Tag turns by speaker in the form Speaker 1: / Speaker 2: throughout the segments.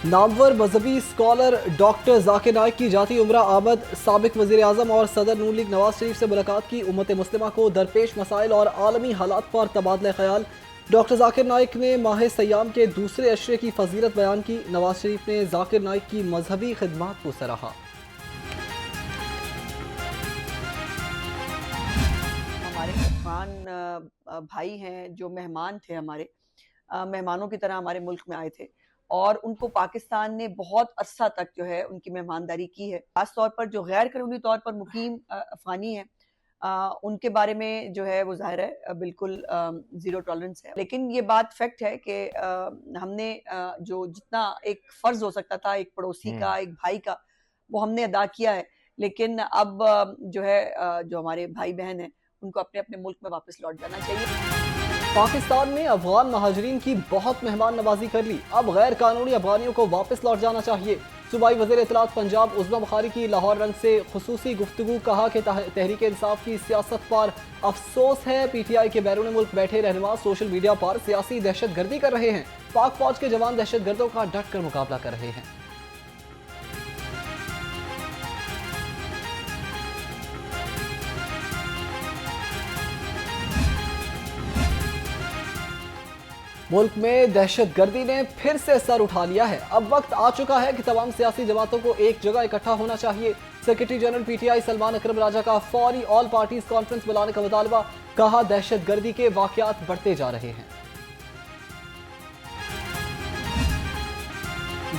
Speaker 1: नामवर मजहबी scholar doctor Zakir Naik की जाती उम्रा आमद साबिक वज़ीर आज़म और सदर नून लीग नवाज शरीफ से मुलाकात की। उम्मत मुस्लिमा को दरपेश मसाइल और आलमी हालात पर तबादला ख्याल। डॉक्टर जाकिर नाइक ने माह सयाम के दूसरे अशरे की फजीलत बयान की। नवाज शरीफ ने जाकिर नाइक की मजहबी खिदमात को सराहा।
Speaker 2: हमारे अफगान भाई हैं जो मेहमान थे, हमारे मेहमानों की तरह हमारे मुल्क में आए थे और उनको पाकिस्तान ने बहुत अरसा तक जो है उनकी मेहमानदारी की है। खास तौर पर जो गैर कानूनी तौर पर मुकीम अफगानी हैं, उनके बारे में जो है वो ज़ाहिर है बिल्कुल ज़ीरो टॉलरेंस है। लेकिन ये बात फैक्ट है कि हमने जो जितना एक फ़र्ज़ हो सकता था एक पड़ोसी का, एक भाई का, वो हमने अदा किया है। लेकिन अब जो है जो हमारे भाई-बहन हैं, उनको अपने-अपने मुल्क में वापस लौट जाना चाहिए।
Speaker 1: पाकिस्तान ने अफगान महाजरीन की बहुत मेहमान नवाजी कर ली। अब गैर कानूनी अफगानियों को वापस लौट जाना चाहिए। सूबाई वज़ीर इत्तलात पंजाब उज़्मा बुखारी की लाहौर रंग से खुसूसी गुफ्तगू। कहा कि तहरीक इंसाफ की सियासत पर अफसोस है। PTI के बैरून मुल्क बैठे रहनुमा सोशल मीडिया पर सियासी दहशत गर्दी कर रहे हैं। पाक फौज के जवान दहशत गर्दों का डट कर मुकाबला कर रहे हैं। मुल्क में दहशत गर्दी ने फिर से सर उठा लिया है। अब वक्त आ चुका है कि तमाम सियासी जमातों को एक जगह इकट्ठा होना चाहिए। सेक्रेटरी जनरल PTI सलमान अकरम राजा का फौरी ऑल पार्टीज कॉन्फ्रेंस बुलाने का मुतालबा। कहा दहशत गर्दी के वाकयात बढ़ते जा रहे हैं।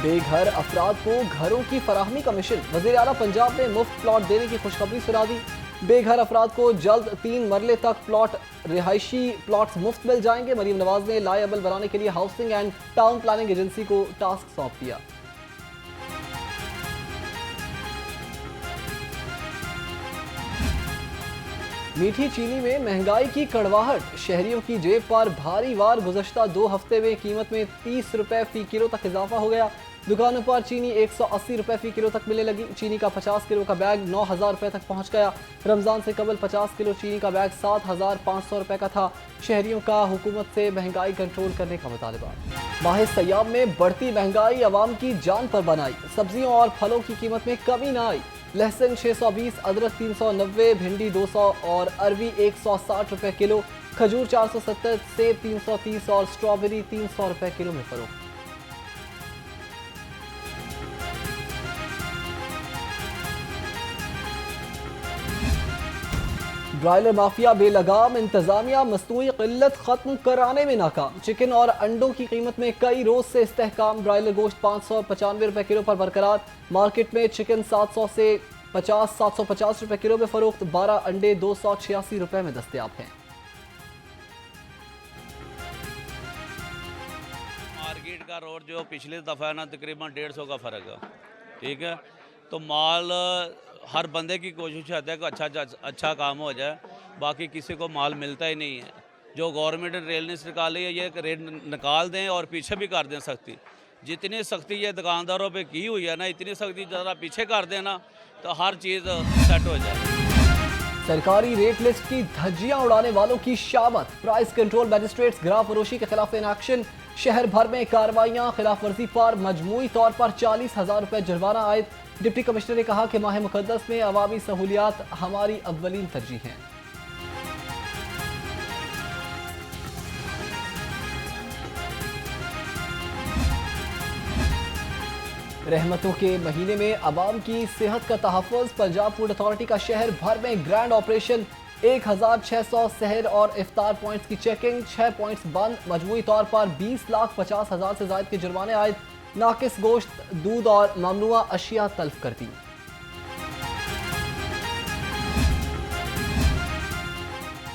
Speaker 1: बेघर अफराद को घरों की फराहमी का मिशन। वज़ीर आला पंजाब ने मुफ्त प्लॉट देने की खुशखबरी सुना दी। बेघर अफराद को जल्द 3 मरले तक रिहायशी प्लॉट्स मुफ्त मिल जाएंगे। मरीम नवाज ने लाएबल बनाने के लिए housing and town planning agency को टास्क सौंप दिया। मीठी चीनी में महंगाई की कड़वाहट। शहरियों की जेब पर भारी वार। गुज़श्ता 2 हफ्ते में कीमत में 30 रुपए फी किलो तक इजाफा हो गया। दुकानों पर चीनी 180 रुपए फी किलो तक मिलने लगी। चीनी का 50 किलो का बैग 9,000 रुपए तक पहुंच गया। रमजान से कबल 50 किलो चीनी का बैग 7,500 रुपए का था। शहरियों का हुकूमत से महंगाई कंट्रोल करने का मुतालबा। माह सयाम में बढ़ती महंगाई अवाम की जान पर बनाई। सब्जियों और फलों की कीमत में कमी न आई। लहसुन 620, अदरक 390, भिंडी 200 और अरवी 160 रुपए किलो। खजूर 470, सेब 330 और स्ट्रॉबेरी 300 रुपए किलो में फरोख्त। ब्रायलर माफिया बेलगाम। इंतजामिया मसनूई किल्लत खत्म कराने में नाकाम। चिकन और अंडों की कीमत में कई रोज से इस्तेहकाम। ब्रायलर गोश्त 595 रुपए किलो पर बरकरार। मार्केट में चिकन 700 से 750 रुपए किलो में फरोख्त। 12 अंडे 286 रुपए में दस्तयाब हैं।
Speaker 3: मार्केट का रोड जो पिछले दफ़ा है ना तकरीबन 150 का फ़र्क है। ठीक है, तो माल हर बंदे की कोशिश रहता है कि अच्छा काम हो जाए, बाकी किसी को माल मिलता ही नहीं है। जो गवर्नमेंट ने रेल निकाली है, ये रेट निकाल दें और पीछे भी कर दें सख्ती। जितनी सख्ती ये दुकानदारों पे की हुई है ना, इतनी सख्ती ज़रा पीछे कर देना तो हर चीज़ सेट हो जाए।
Speaker 1: सरकारी रेट लिस्ट की धज्जियां उड़ाने वालों की शामत। प्राइस कंट्रोल मजिस्ट्रेट्स गिराव फरोशी के खिलाफ इन एक्शन। शहर भर में कार्रवाइयां। खिलाफ वर्जी पर मजमूई तौर पर 40,000 रुपए जुर्माना आयद। डिप्टी कमिश्नर ने कहा कि माह मुकद्दस में अवामी सहूलियात हमारी अव्वलीन तरजीह हैं। रहमतों के महीने में अवाम की सेहत का तहफ़्फ़ुज़। पंजाब फूड अथॉरिटी का शहर भर में ग्रैंड ऑपरेशन। 1,600 सहर और इफ्तार पॉइंट्स की चेकिंग। 6 पॉइंट्स बंद। मजमूई तौर पर 20,50,000 से ज़ायद के जुर्माने आयद। नाकिस गोश्त, दूध और ममनुआ अशिया तल्फ कर दी।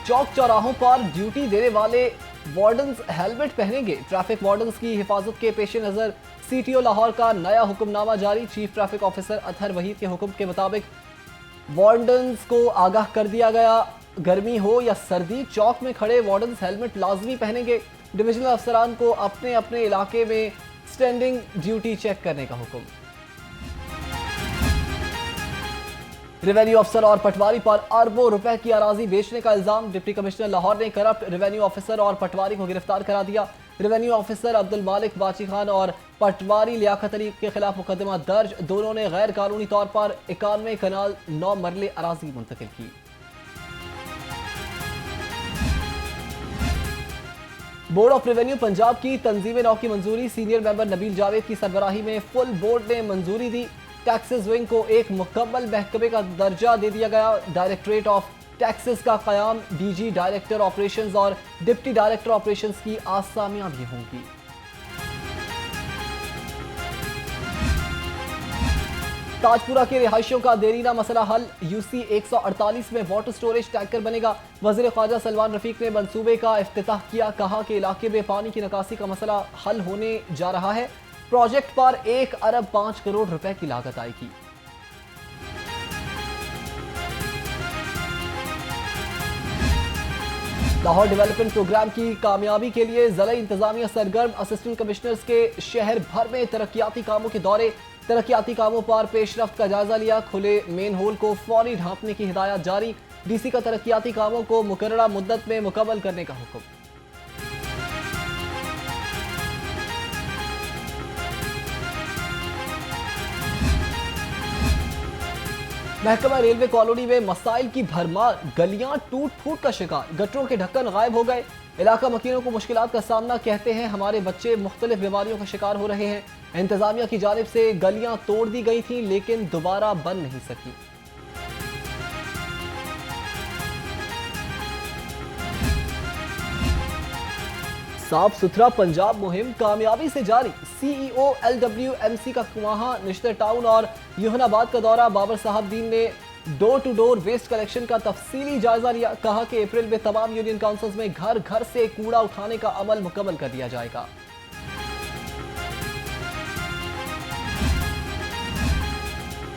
Speaker 1: चौक चौराहों पर ड्यूटी देने वाले वार्डन्स हेलमेट पहनेंगे। ट्रैफिक वार्डन्स की हिफाजत के पेश नज़र CTO लाहौर का नया हुक्मनामा जारी। Chief traffic officer Athar Waheed के हुक्म के मुताबिक वार्डन्स को आगाह कर दिया गया। गर्मी हो या सर्दी, चौक में खड़े वार्डन्स हेलमेट लाजमी पहनेंगे। डिविजनल अफसरान को अपने अपने इलाके में स्टैंडिंग ड्यूटी चेक करने का हुक्म। रेवेन्यू अफसर और पटवारी पर अरबों रुपए की अराजी बेचने का इल्जाम। डिप्टी कमिश्नर लाहौर ने करप्ट रेवेन्यू ऑफिसर और पटवारी को गिरफ्तार करा दिया। रेवेन्यू ऑफिसर अब्दुल मालिक बाची खान और पटवारी लियाकत अली के खिलाफ मुकदमा दर्ज। दोनों ने गैर कानूनी तौर पर 91 कनाल 9 मरले अराजी मुंतकिल की। बोर्ड ऑफ रेवेन्यू पंजाब की तंजीम नौ की मंजूरी। सीनियर मेंबर नबील जावेद की सरबराही में फुल बोर्ड ने मंजूरी दी। टैक्सेस विंग को एक मुकम्मल महकमे का दर्जा दे दिया गया। डायरेक्टरेट ऑफ टैक्सेस का कयाम डीजी डायरेक्टर ऑपरेशंस और डिप्टी डायरेक्टर ऑपरेशंस की आसामियां भी होंगी। ताजपुरा के रिहायशियों का देरीना मसला हल। यूसी 148 में वाटर स्टोरेज टैंकर बनेगा। वजीर ख्वाजा सलमान रफीक ने मंसूबे का इफ्तिताह किया। कहा कि इलाके में पानी की निकासी का मसला हल होने जा रहा है। प्रोजेक्ट पर 1 अरब 5 करोड़ रुपए की लागत आएगी। लाहौर डेवलपमेंट प्रोग्राम की कामयाबी के लिए जिला इंतजामिया सरगर्म। असिस्टेंट कमिश्नर्स के शहर भर में तरक्याती कामों के दौरे। तरक्याती कामों पर पेशरफ्त का जायजा लिया। खुले मेन होल को फौरी ढांपने की हिदायत जारी। डीसी का तरक्याती कामों को मुकर्ररा मुद्दत में मुकम्मल करने का हुक्म। महकमा रेलवे कॉलोनी में मसाइल की भरमार। गलियां टूट फूट का शिकार। गटरों के ढक्कन गायब हो गए। इलाका मकीनों को मुश्किलात का सामना। कहते हैं हमारे बच्चे मुख्तलिफ बीमारियों का शिकार हो रहे हैं। इंतजामिया की जानिब से गलियां तोड़ दी गई थी लेकिन दोबारा बन नहीं सकी। साफ सुथरा पंजाब मुहिम कामयाबी से जारी। सीईओ LWMC का कुमाहा, निश्तर टाउन और युहनाबाद का दौरा। बाबर साहब दीन ने door to door waste collection का तफसीली जायजा लिया। कहा कि अप्रैल में तमाम यूनियन काउंसिल्स में घर घर से कूड़ा उठाने का अमल मुकम्मल कर दिया जाएगा।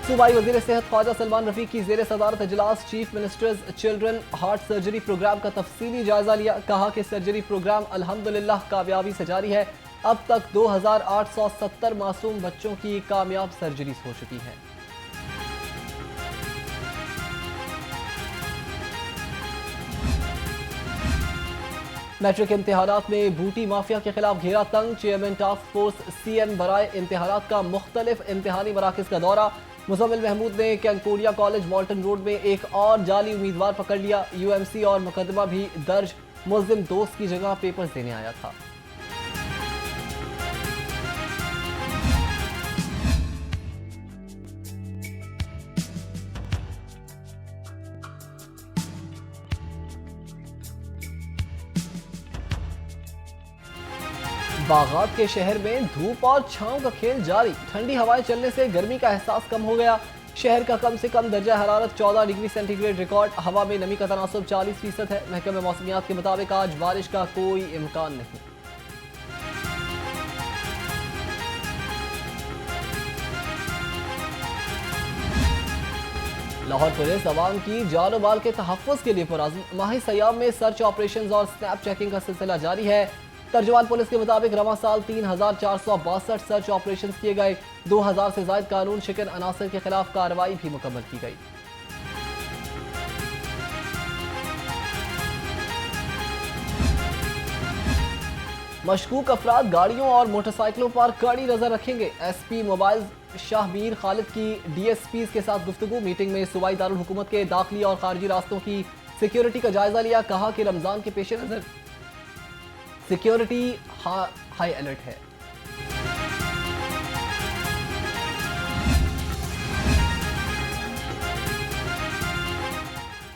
Speaker 1: सूबाई वजीर सेहत ख्वाजा सलमान रफीक की जेर सदारत इजलास chief minister's children heart surgery programme का तफसीली जायजा लिया। कहा कि सर्जरी प्रोग्राम अल्हम्दुलिल्लाह कामयाबी से जारी है। अब तक 2870 मासूम बच्चों की कामयाब सर्जरी हो चुकी है। मैट्रिक इम्तिहानात में बूटी माफिया के खिलाफ घेरा तंग। चेयरमैन टास्क फोर्स CM बराए इम्तिहानात का मुख्तलिफ इम्तिहानी मराकज का दौरा। मुजम्मिल महमूद ने कैंकोरिया कॉलेज मॉल्टन रोड में एक और जाली उम्मीदवार पकड़ लिया। UMC और मुकदमा भी दर्ज। मुल्जिम दोस्त की जगह पेपर्स देने आया था। बागात के शहर में धूप और छांव का खेल जारी। ठंडी हवाएं चलने से गर्मी का एहसास कम हो गया। शहर का कम से कम दर्जा हरारत 14 डिग्री सेंटीग्रेड रिकॉर्ड। हवा में नमी का तनासुब 40% है। महकमे मौसमियात के मुताबिक आज बारिश का कोई इम्कान नहीं। लाहौर पुलिस अवाम की जान और माल के तहफ़्फ़ुज़ के लिए पुरअज़्म। माह सयाम में सर्च ऑपरेशन और स्नैप चेकिंग का सिलसिला जारी है। तर्जुमान पुलिस के मुताबिक रवां साल 3462 सर्च ऑपरेशन किए गए। 2000 से ज्यादा कानून शिकन अनासर के खिलाफ कार्रवाई भी मुकम्मल की गई। मशकूक अफराद गाड़ियों और मोटरसाइकिलों पर कड़ी नजर रखेंगे। SP मोबाइल शाहमीर खालिद की DSPs के साथ गुफ्तगू। मीटिंग में सूबाई दारुल हुकूमत के दाखिली और खारजी रास्तों की सिक्योरिटी का जायजा लिया। कहा कि रमजान के पेश नजर सिक्योरिटी हाई अलर्ट है।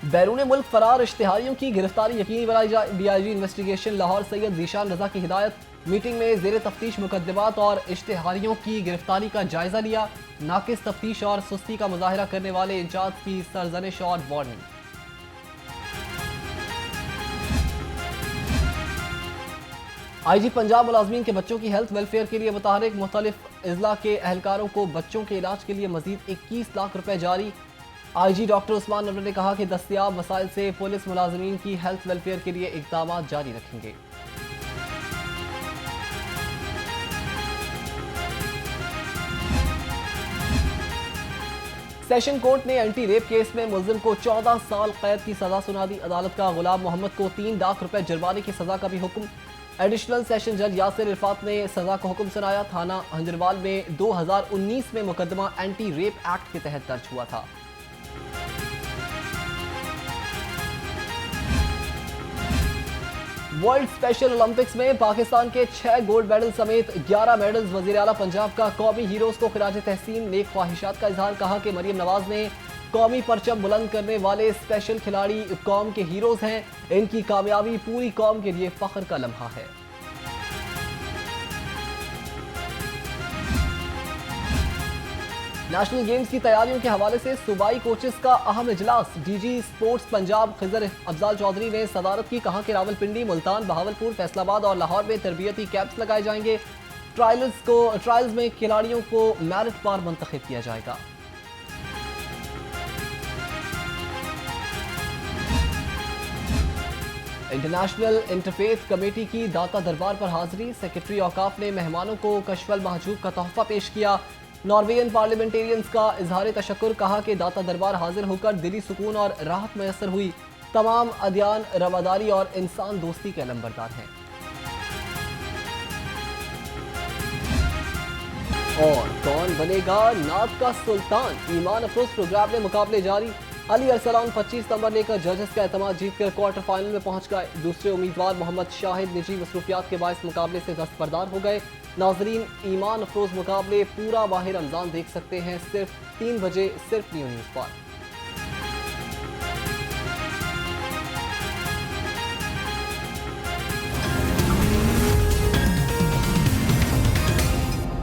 Speaker 1: बैरून मुल्क फरार इश्तिहारियों की गिरफ्तारी यकीनी बनाई जाए। DIG इन्वेस्टिगेशन लाहौर सैयद जीशान रजा की हिदायत। मीटिंग में जेर तफ्तीश मुकदमात और इश्तिहारियों की गिरफ्तारी का जायजा लिया। नाकिस तफ्तीश और सुस्ती का मुजाहरा करने वाले इंचार्ज की सरजनिश और वार्निंग। IG पंजाब मुलाजमीन के बच्चों की हेल्थ वेलफेयर के लिए मुताहरिक मुख्तलिफ अजला के एहलकारों को बच्चों के इलाज के लिए मजीद 21 लाख रुपए जारी। IG डॉक्टर उस्मान नवर ने कहा कि दस्तयाब वसाइल से पुलिस मुलाजमीन की हेल्थ वेलफेयर के लिए इक़दाम जारी रखेंगे। सेशन कोर्ट ने एंटी रेप केस में मुल्जिम को 14 साल कैद की सजा सुना दी। अदालत का गुलाम मोहम्मद को 3 लाख रुपए जुर्माने की सजा का भी हुक्म। एडिशनल सेशन जज यासिर इरफात ने सजा का हुक्म सुनाया। थाना हंजरवाल में 2019 में मुकदमा एंटी रेप एक्ट के तहत दर्ज हुआ था। वर्ल्ड स्पेशल ओलंपिक्स में पाकिस्तान के 6 गोल्ड मेडल समेत 11 मेडल्स। वजीर आला पंजाब का कौमी हीरोज को खिराज तहसीन नेक ख्वाहिशात का इजहार। कहा कि मरियम नवाज ने कौमी परचम बुलंद करने वाले स्पेशल खिलाड़ी कौम के हीरोज हैं। इनकी कामयाबी पूरी कौम के लिए फख्र का लम्हा है। नेशनल गेम्स की तैयारियों के हवाले से सूबाई कोचेस का अहम इजलास। डीजी स्पोर्ट्स पंजाब खिजर अफजाल चौधरी ने सदारत की। कहा कि रावलपिंडी, मुल्तान, बहावलपुर, फैसलाबाद और लाहौर में तरबियती कैंप्स लगाए जाएंगे। ट्रायल्स में खिलाड़ियों को मेरिट पर मुंतखब किया जाएगा। इंटरनेशनल इंटरफेथ कमेटी की दाता दरबार पर हाजिरी। सेक्रेटरी औकाफ ने मेहमानों को कशफल महजूब का तोहफा पेश किया। नॉर्वेयन पार्लियामेंटेरियंस का इजहार तशक्कुर। कहा कि दाता दरबार हाजिर होकर दिली सुकून और राहत मैसर हुई। तमाम अदियान रवादारी और इंसान दोस्ती के अलंबरदार हैं। और कौन बनेगा नात का सुल्तान? ईमान अफरोज प्रोग्राम में मुकाबले जारी। अली अरसलान 25 नंबर लेकर जजेस का एतमाद जीतकर क्वार्टर फाइनल में पहुंच गए। दूसरे उम्मीदवार मोहम्मद शाहिद निजी मसरूफियात के बायस मुकाबले से दस्तबरदार हो गए। नाजरीन, ईमान अफरोज मुकाबले पूरा माह रमजान देख सकते हैं सिर्फ 3 बजे, सिर्फ न्यू न्यूज़ पर।